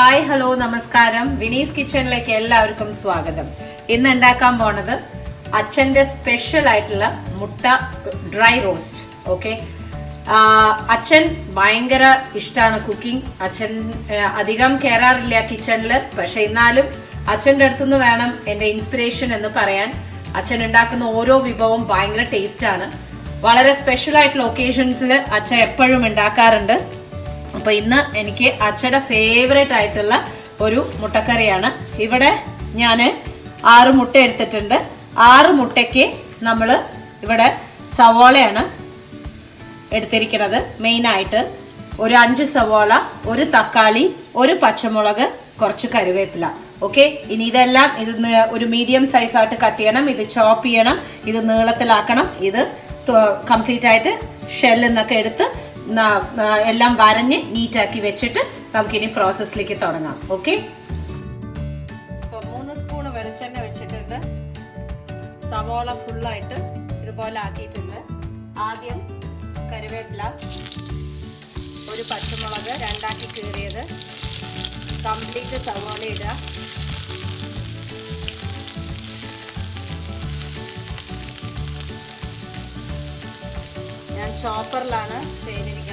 Hi hello നമസ്കാരം. വിനീസ് കിച്ചണിലേക്ക് എല്ലാവർക്കും സ്വാഗതം. ഇന്ന് ഉണ്ടാക്കാൻ പോണത് അച്ഛൻ്റെ സ്പെഷ്യൽ ആയിട്ടുള്ള മുട്ട ഡ്രൈ റോസ്റ്റ്. ഓക്കെ, അച്ഛൻ ഭയങ്കര ഇഷ്ടമാണ് കുക്കിംഗ്. അച്ഛൻ അധികം കയറാറില്ല കിച്ചണിൽ, പക്ഷെ എന്നാലും അച്ഛൻ്റെ അടുത്തുനിന്ന് വേണം എൻ്റെ ഇൻസ്പിറേഷൻ എന്ന് പറയാൻ. അച്ഛൻ ഉണ്ടാക്കുന്ന ഓരോ വിഭവവും ഭയങ്കര ടേസ്റ്റാണ്. വളരെ സ്പെഷ്യൽ ആയിട്ടുള്ള ഒക്കേഷൻസിൽ അച്ഛൻ എപ്പോഴും ഉണ്ടാക്കാറുണ്ട്. അപ്പോൾ ഇന്ന് എനിക്ക് അച്ഛയുടെ ഫേവറേറ്റ് ആയിട്ടുള്ള ഒരു മുട്ടക്കറിയാണ്. ഇവിടെ ഞാൻ 6 മുട്ട എടുത്തിട്ടുണ്ട്. 6 മുട്ടയ്ക്ക് നമ്മൾ ഇവിടെ സവോളയാണ് എടുത്തിരിക്കുന്നത് മെയിനായിട്ട്. ഒരു 5 സവോള, ഒരു തക്കാളി, ഒരു പച്ചമുളക്, കുറച്ച് കറിവേപ്പില. ഓക്കെ, ഇനി ഇതെല്ലാം ഒരു മീഡിയം സൈസായിട്ട് കട്ട് ചെയ്യണം. ഇത് ചോപ്പ് ചെയ്യണം, ഇത് നീളത്തിലാക്കണം. ഇത് കംപ്ലീറ്റ് ആയിട്ട് ഷെല്ലിൽ നിന്നൊക്കെ എടുത്ത് എല്ലാം വരഞ്ഞ് നീറ്റാക്കി വെച്ചിട്ട് നമുക്കിനി പ്രോസസ്സിലേക്ക് തുടങ്ങാം. ഓക്കെ, ഇപ്പോൾ 3 സ്പൂൺ വെളിച്ചെണ്ണ വെച്ചിട്ടുണ്ട്. സവോള ഫുള്ളായിട്ട് ഇതുപോലെ ആക്കിയിട്ടുണ്ട്. ആദ്യം കറിവേപ്പില, ഒരു പച്ചമുളക് 2ആക്കി കീറിയത്, കംപ്ലീറ്റ് സവോള ഇടുക. ഞാൻ ചോപ്പറിലാണ് ചെയ്തിരിക്കുന്നത്.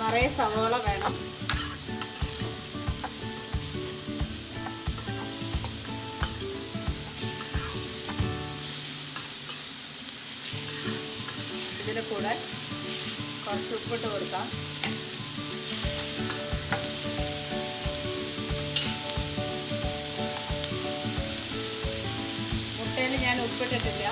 നിറയെ സവോള വേണം. ഇതിൽ കൂടെ കുറച്ച് ഉപ്പിട്ട് കൊടുക്കാം. മുട്ടയിൽ ഞാൻ ഉപ്പിട്ടിട്ടില്ല.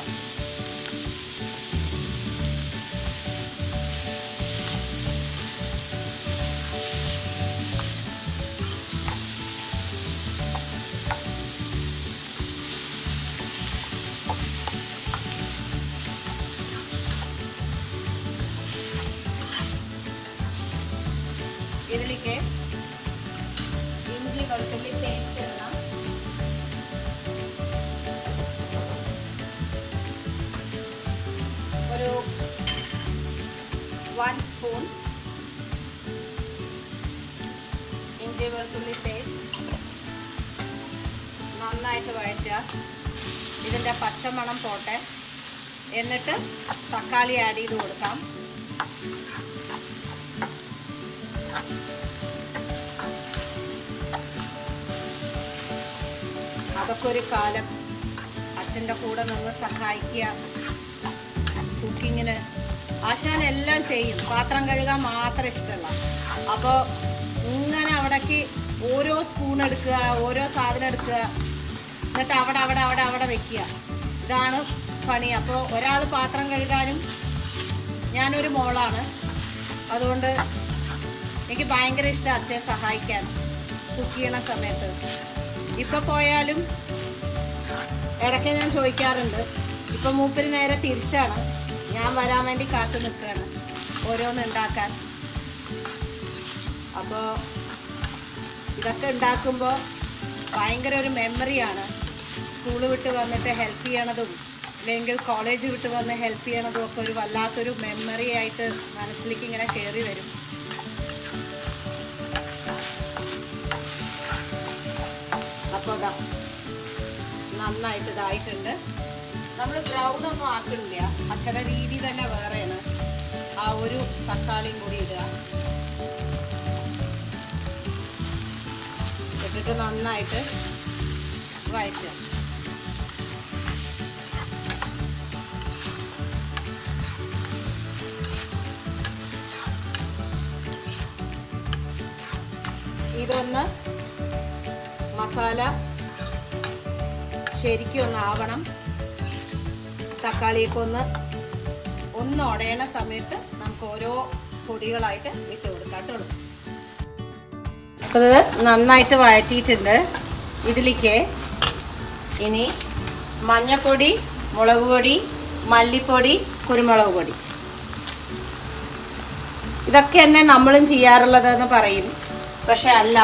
ഇതിലേക്ക് ഇഞ്ചി വെളുത്തുള്ളി പേസ്റ്റ് ഇടണം. ഒരു 1 സ്പൂൺ ഇഞ്ചി വെളുത്തുള്ളി പേസ്റ്റ് നന്നായിട്ട് വഴറ്റുക. ഇതിൻ്റെ പച്ചമണം പോട്ടെ. എന്നിട്ട് തക്കാളി ആഡ് ചെയ്ത് കൊടുക്കാം. അതൊക്കെ ഒരു കാലം അച്ഛൻ്റെ കൂടെ നിന്ന് സഹായിക്കുക കുക്കിങ്ങിന്. ആശാൻ എല്ലാം ചെയ്യും, പാത്രം കഴുകാൻ മാത്രം ഇഷ്ടമല്ല. അപ്പോൾ ഇങ്ങനെ അവിടേക്ക് ഓരോ സ്പൂൺ എടുക്കുക, ഓരോ സാധനം എടുക്കുക, എന്നിട്ട് അവിടെ അവിടെ അവിടെ അവിടെ വെക്കുക. ഇതാണ് പണി. അപ്പോൾ ഒരാൾ പാത്രം കഴുകാനും, ഞാനൊരു മോളാണ്, അതുകൊണ്ട് എനിക്ക് ഭയങ്കര ഇഷ്ടം അച്ഛനെ സഹായിക്കാൻ കുക്ക് ചെയ്യണ സമയത്ത്. ഇപ്പോൾ പോയാലും ഇടയ്ക്ക് ഞാൻ ചോദിക്കാറുണ്ട്. ഇപ്പം മൂപ്പര് നേരെ തിരിച്ചാണ്. ഞാൻ വരാൻ വേണ്ടി കാത്തു നിൽക്കുകയാണ് ഓരോന്ന് ഉണ്ടാക്കാൻ. അപ്പോൾ ഇതൊക്കെ ഉണ്ടാക്കുമ്പോൾ ഭയങ്കര ഒരു മെമ്മറിയാണ്. സ്കൂൾ വിട്ട് വന്നിട്ട് ഹെൽപ്പ് ചെയ്യണതും അല്ലെങ്കിൽ കോളേജ് വിട്ട് വന്ന് ഹെൽപ്പ് ചെയ്യണതും ഒക്കെ ഒരു വല്ലാത്തൊരു മെമ്മറി ആയിട്ട് മനസ്സിലേക്ക് ഇങ്ങനെ കയറി വരും. അപ്പോൾ അതാ നന്നായിട്ട് ഇതായിട്ടുണ്ട്. നമ്മൾ ബ്രൗൺ ഒന്നും ആക്കണില്ല, അച്ഛൻ്റെ രീതി തന്നെ വേറെയാണ്. ആ ഒരു തക്കാളിയും കൂടി ഇടുക. ഇട്ടിട്ട് നന്നായിട്ട് വഴറ്റുക. ഇതൊന്ന് മസാല ശരിക്കും ഒന്ന് ആവണം. തക്കാളിയൊക്കെ ഒന്ന് ഉടയണ സമയത്ത് നമുക്ക് ഓരോ പൊടികളായിട്ട് ഇട്ട് കൊടുക്കാം കേട്ടോ. അപ്പോൾ ഇത് നന്നായിട്ട് വഴറ്റിയിട്ടുണ്ട്. ഇതിലേക്ക് ഇനി മഞ്ഞൾപ്പൊടി, മുളക് പൊടി, മല്ലിപ്പൊടി, കുരുമുളക് പൊടി, ഇതൊക്കെ തന്നെ നമ്മളും ചെയ്യാറുള്ളതെന്ന് പറയും. പക്ഷെ അല്ല,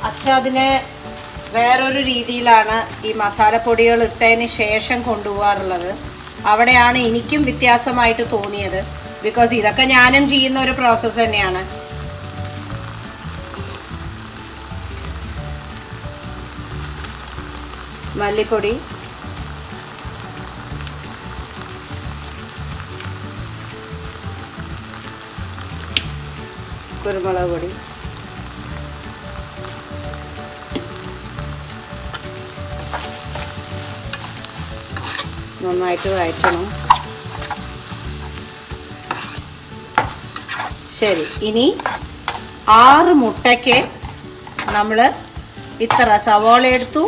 അച്ഛൻ അതിനെ വേറൊരു രീതിയിലാണ് ഈ മസാലപ്പൊടികൾ ഇട്ടതിന് ശേഷം കൊണ്ടുപോകാറുള്ളത്. അവിടെയാണ് എനിക്കും വ്യത്യാസമായിട്ട് തോന്നിയത്. ബിക്കോസ് ഇതൊക്കെ ഞാനും ചെയ്യുന്ന ഒരു പ്രോസസ്സ് തന്നെയാണ്. മല്ലിപ്പൊടി, കുരുമുളക് പൊടി, നന്നായിട്ട് വഴറ്റണം. ശരി, ഇനി 6 മുട്ടയ്ക്ക് നമ്മൾ ഇത്ര സവോള എടുത്തു,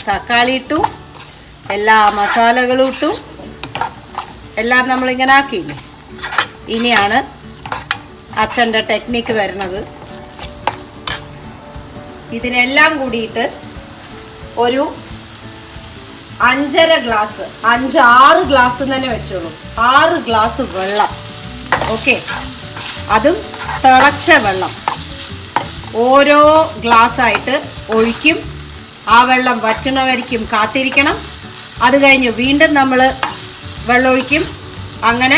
തക്കാളി ഇട്ടു, എല്ലാ മസാലകളും ഇട്ടു, എല്ലാം നമ്മളിങ്ങനെ ആക്കിയില്ലേ. ഇനിയാണ് അച്ഛൻ്റെ ടെക്നിക്ക് വരുന്നത്. ഇതിനെല്ലാം കൂടിയിട്ട് ഒരു 5.5 ഗ്ലാസ്, 5-6 ഗ്ലാസ് തന്നെ വെച്ചോളൂ. 6 ഗ്ലാസ് വെള്ളം. ഓക്കെ, അതും തിളച്ച വെള്ളം ഓരോ ഗ്ലാസ്സായിട്ട് ഒഴിക്കും. ആ വെള്ളം വറ്റണവരിക്കും കാത്തിരിക്കണം. അത് കഴിഞ്ഞ് വീണ്ടും നമ്മൾ വെള്ളം ഒഴിക്കും. അങ്ങനെ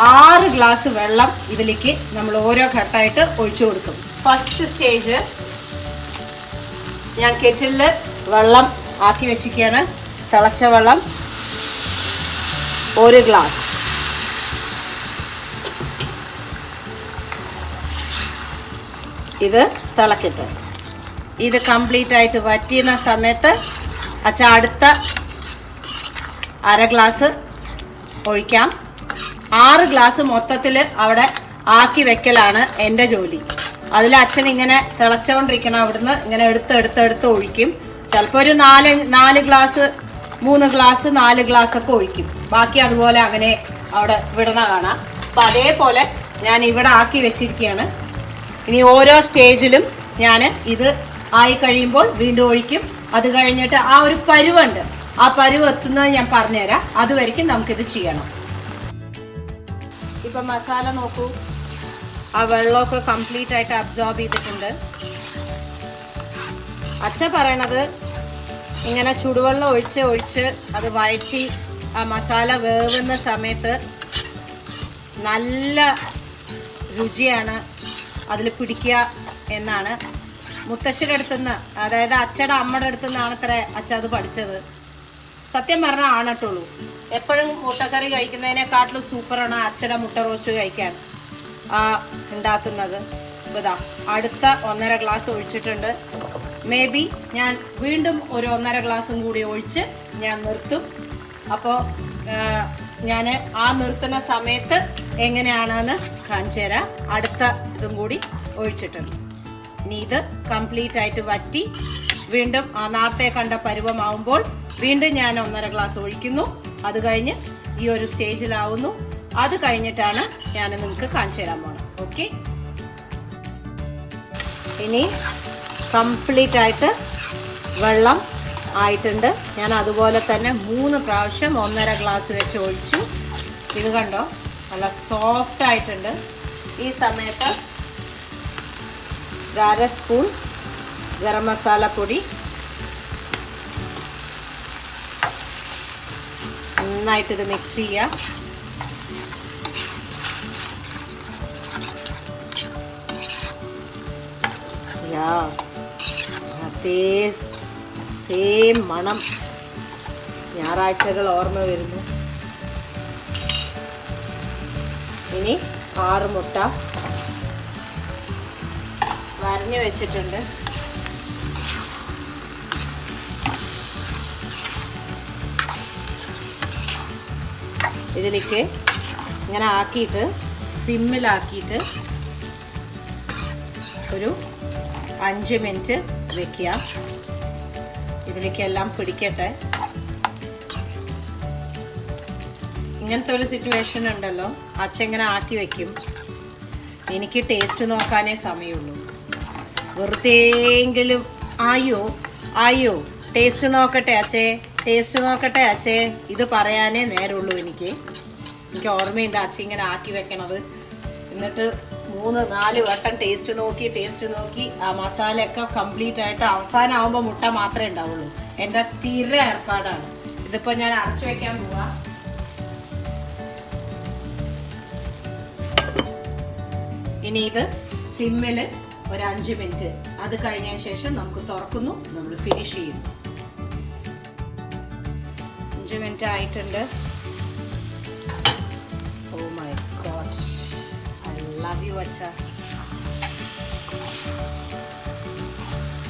6 ഗ്ലാസ് വെള്ളം ഇതിലേക്ക് നമ്മൾ ഓരോ ഘട്ടമായിട്ട് ഒഴിച്ചു കൊടുക്കും. ഫസ്റ്റ് സ്റ്റേജ് ഞാൻ കെറ്റിലിൽ വെള്ളം ആക്കി വെച്ചിരിക്കുകയാണ്. തിളച്ച വെള്ളം 1 ഗ്ലാസ്. ഇത് തിളക്കട്ടെ. ഇത് കംപ്ലീറ്റ് ആയിട്ട് വറ്റിയുന്ന സമയത്ത് അച്ഛാ അടുത്ത 1/2 ഗ്ലാസ് ഒഴിക്കാം. 6 ഗ്ലാസ് മൊത്തത്തിൽ അവിടെ ആക്കി വെക്കലാണ് എൻ്റെ ജോലി. അതിൽ അച്ഛൻ ഇങ്ങനെ തിളച്ചുകൊണ്ടിരിക്കണം. അവിടുന്ന് ഇങ്ങനെ എടുത്ത് ഒഴിക്കും. ചിലപ്പോൾ ഒരു 4 ഗ്ലാസ്, 3 ഗ്ലാസ്, 4 ഗ്ലാസ് ഒക്കെ ഒഴിക്കും. ബാക്കി അതുപോലെ അങ്ങനെ അവിടെ വിടണ കാണാം. അപ്പം അതേപോലെ ഞാൻ ഇവിടെ ആക്കി വെച്ചിരിക്കുകയാണ്. ഇനി ഓരോ സ്റ്റേജിലും ഞാൻ ഇത് ആയി കഴിയുമ്പോൾ വീണ്ടും ഒഴിക്കും. അത് കഴിഞ്ഞിട്ട് ആ ഒരു പരുവുണ്ട്, ആ പരുവ് എത്തുന്നത് ഞാൻ പറഞ്ഞുതരാം. അതുവരെയ്ക്കും നമുക്കിത് ചെയ്യണം. ഇപ്പം മസാല നോക്കൂ, ആ വെള്ളമൊക്കെ കംപ്ലീറ്റ് ആയിട്ട് അബ്സോർബ് ചെയ്തിട്ടുണ്ട്. അച്ഛ പറയണത് ഇങ്ങനെ ചുടുവെള്ളം ഒഴിച്ച് അത് വഴറ്റി ആ മസാല വേവുന്ന സമയത്ത് നല്ല രുചിയാണ് അതിൽ പിടിക്കുക എന്നാണ്. മുത്തശ്ശിയുടെ അടുത്തുനിന്ന്, അതായത് അച്ഛയുടെ അമ്മയുടെ അടുത്തുനിന്നാണ് അത്ര അച്ഛ അത് പഠിച്ചത്. സത്യം പറഞ്ഞാൽ ആണട്ടുള്ളൂ. എപ്പോഴും മുട്ടക്കറി കഴിക്കുന്നതിനെക്കാട്ടിലും സൂപ്പറാണ് അച്ഛയുടെ മുട്ട റോസ്റ്റ് കഴിക്കാൻ ഉണ്ടാക്കുന്നത്. ഇതാ അടുത്ത 1.5 ഗ്ലാസ് ഒഴിച്ചിട്ടുണ്ട്. മേ ബി ഞാൻ വീണ്ടും ഒരു 1.5 ഗ്ലാസും കൂടി ഒഴിച്ച് ഞാൻ നിർത്തും. അപ്പോൾ ഞാൻ ആ നിർത്തുന്ന സമയത്ത് എങ്ങനെയാണെന്ന് കാണിച്ചു തരാം. അടുത്ത ഇതും കൂടി ഒഴിച്ചിട്ടുണ്ട്. ഇനി ഇത് കംപ്ലീറ്റ് ആയിട്ട് വറ്റി വീണ്ടും ആ നേരത്തെ കണ്ട പരുവമാവുമ്പോൾ വീണ്ടും ഞാൻ 1.5 ഗ്ലാസ് ഒഴിക്കുന്നു. അത് കഴിഞ്ഞ് ഈ ഒരു സ്റ്റേജിലാവുന്നു. അത് കഴിഞ്ഞിട്ടാണ് ഞാൻ നിങ്ങൾക്ക് കാണിച്ചു തരാൻ പോണത്. ഓക്കെ, ഇനി കംപ്ലീറ്റ് ആയിട്ട് വെള്ളം ആയിട്ടുണ്ട്. ഞാൻ അതുപോലെ തന്നെ 3 പ്രാവശ്യം 1.5 ഗ്ലാസ് വെച്ച് ഒഴിച്ചു. ഇത് കണ്ടോ, നല്ല സോഫ്റ്റ് ആയിട്ടുണ്ട്. ഈ സമയത്ത് 1/2 സ്പൂൺ ഗരം മസാല പൊടി നന്നായിട്ടിത് മിക്സ് ചെയ്യാം. അതേ സെയിം മണം ഞായറാഴ്ചകൾ ഓർമ്മ വരുന്നു. ഇനി 6 മുട്ട വരഞ്ഞു വെച്ചിട്ടുണ്ട്. ഇതിലേക്ക് ഇങ്ങനെ ആക്കിയിട്ട് സിമ്മിലാക്കിയിട്ട് ഒരു 5 മിനിറ്റ് വെക്കുക. ഇതിലേക്കെല്ലാം പിടിക്കട്ടെ. ഇങ്ങനത്തെ ഒരു സിറ്റുവേഷൻ ഉണ്ടല്ലോ, അച്ഛൻ ഇങ്ങനെ ആക്കി വെക്കും. എനിക്ക് ടേസ്റ്റ് നോക്കാനേ സമയമുള്ളൂ. വെറുതെയെങ്കിലും ആയോ ടേസ്റ്റ് നോക്കട്ടെ അച്ഛേ ഇത് പറയാനേ നേരമുള്ളൂ. എനിക്ക് ഓർമ്മയുണ്ട് അച്ഛൻ ഇങ്ങനെ ആക്കി വെക്കണത്. എന്നിട്ട് 3-4 വട്ടം ടേസ്റ്റ് നോക്കി ആ മസാലയൊക്കെ കംപ്ലീറ്റ് ആയിട്ട് അവസാനം ആവുമ്പോൾ മുട്ട മാത്രമേ ഉണ്ടാവുള്ളൂ. എൻ്റെ സ്ഥിര ഏർപ്പാടാണ്. ഇതിപ്പോൾ ഞാൻ അടച്ചു വെക്കാൻ പോവാ. ഇനി ഇത് സിമ്മിൽ ഒരു 5 മിനിറ്റ്, അത് കഴിഞ്ഞതിന് ശേഷം നമുക്ക് തുറക്കുന്നു, നമ്മൾ ഫിനിഷ് ചെയ്യുന്നു. 5 മിനിറ്റ് ആയിട്ടുണ്ട്. Oh my god, I love you അച്ഛ.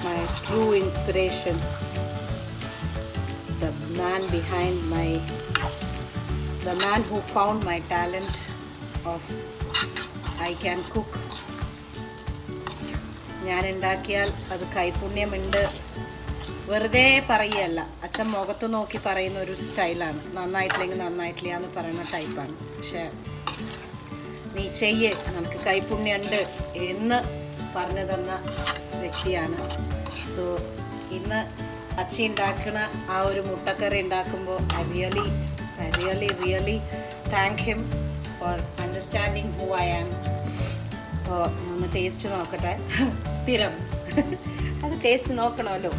My true inspiration, the man who found my talent of I can cook. ഞാൻ ഉണ്ടാക്കിയാൽ അത് കൈപുണ്യമുണ്ട് വെറുതെ പറയുകയല്ല, അച്ഛൻ മുഖത്ത് നോക്കി പറയുന്ന ഒരു സ്റ്റൈലാണ്. നന്നായിട്ടില്ലെങ്കിൽ നന്നായിട്ടില്ല എന്ന് പറയുന്ന ടൈപ്പാണ്. പക്ഷെ നീ ചെയ്യ്, നമുക്ക് കൈപുണ്യമുണ്ട് എന്ന് പറഞ്ഞു തന്ന വ്യക്തിയാണ്. സോ ഇന്ന് അച്ഛ ഉണ്ടാക്കുന്ന ആ ഒരു മുട്ടക്കറി ഉണ്ടാക്കുമ്പോൾ I really thank him for understanding who I am. അപ്പോൾ ഒന്ന് ടേസ്റ്റ് നോക്കട്ടെ. സ്ഥിരം അത് ടേസ്റ്റ് നോക്കണമല്ലോ.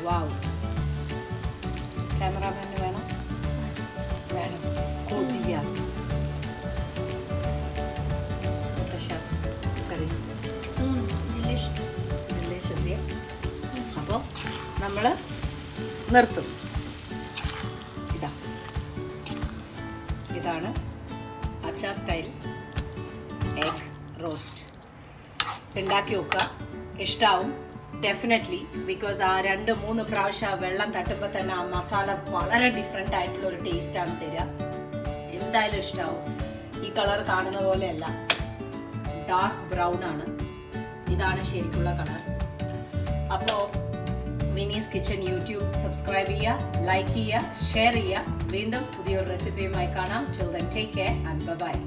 വാവ്, ക്യാമറാമാന് വേണം കൊതിയ ഡിലീഷ്യസ്. അപ്പോൾ നമ്മൾ നിർത്തും. ഇതാണ് അച്ഛ സ്റ്റൈൽ എഗ് റോസ്റ്റ്. ഉണ്ടാക്കി നോക്കുക, ഇഷ്ടമാവും ഡെഫിനറ്റ്ലി. ബിക്കോസ് ആ 2-3 പ്രാവശ്യം വെള്ളം തട്ടുമ്പോൾ തന്നെ ആ മസാല വളരെ ഡിഫറെൻ്റ് ആയിട്ടുള്ള ഒരു ടേസ്റ്റാണ് തരിക. എന്തായാലും ഇഷ്ടമാവും. ഈ കളർ കാണുന്ന പോലെയല്ല, ഡാർക്ക് ബ്രൗൺ ആണ്. ഇതാണ് ശരിക്കുള്ള കളർ. അപ്പോൾ വിനീസ് കിച്ചൺ യൂട്യൂബ് സബ്സ്ക്രൈബ് ചെയ്യുക, ലൈക്ക് ചെയ്യുക, ഷെയർ ചെയ്യുക. വീണ്ടും പുതിയൊരു റെസിപ്പിയുമായി കാണാം. Till then, take care and bye-bye.